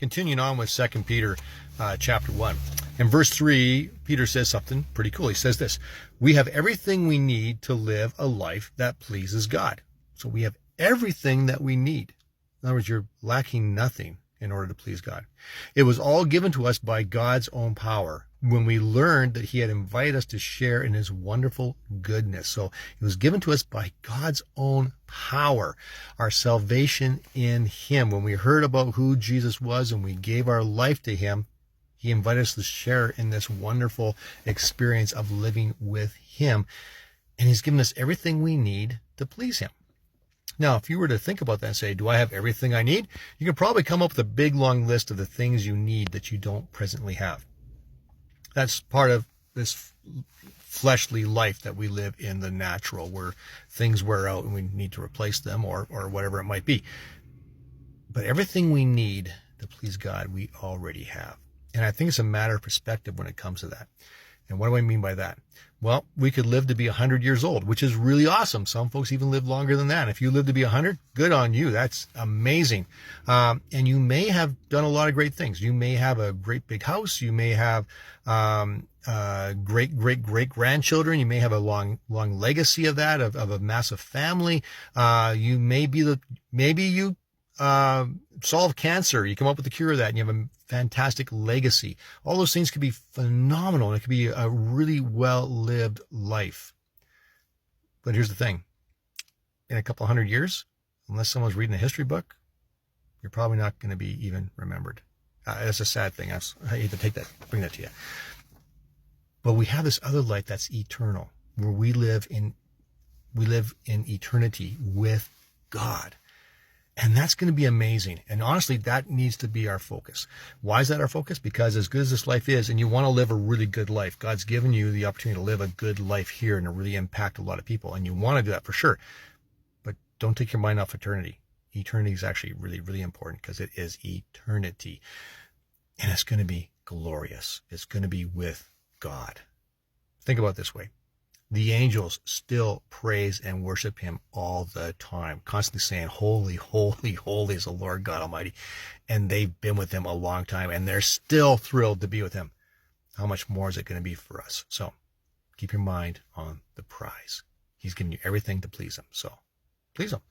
continuing on with 2 Peter chapter 1. In verse 3, Peter says something pretty cool. He says this: we have everything we need to live a life that pleases God. So we have everything that we need. In other words, you're lacking nothing in order to please God. It was all given to us by God's own power when we learned that he had invited us to share in his wonderful goodness. So it was given to us by God's own power, our salvation in him. When we heard about who Jesus was and we gave our life to him, he invited us to share in this wonderful experience of living with him. And he's given us everything we need to please him. Now, if you were to think about that and say, do I have everything I need? You could probably come up with a big, long list of the things you need that you don't presently have. That's part of this fleshly life that we live in the natural, where things wear out and we need to replace them or whatever it might be. But everything we need to please God, we already have. And I think it's a matter of perspective when it comes to that. And what do I mean by that? Well, we could live to be 100 years old, which is really awesome. Some folks even live longer than that. If you live to be 100, good on you. That's amazing. And you may have done a lot of great things. You may have a great big house. You may have great grandchildren. You may have a long legacy of that, of a massive family. You may be maybe you solve cancer. You come up with the cure of that, and you have a fantastic legacy. All those things could be phenomenal, and it could be a really well-lived life. But here's the thing. In a couple hundred years, unless someone's reading a history book, you're probably not going to be even remembered. That's a sad thing. I hate to bring that to you. But we have this other life that's eternal, where we live in eternity with God. And that's going to be amazing. And honestly, that needs to be our focus. Why is that our focus? Because as good as this life is, and you want to live a really good life, God's given you the opportunity to live a good life here and to really impact a lot of people. And you want to do that for sure. But don't take your mind off eternity. Eternity is actually really, really important, because it is eternity. And it's going to be glorious. It's going to be with God. Think about it this way. The angels still praise and worship him all the time, constantly saying, holy, holy, holy is the Lord God Almighty. And they've been with him a long time, and they're still thrilled to be with him. How much more is it going to be for us? So keep your mind on the prize. He's given you everything to please him. So please him.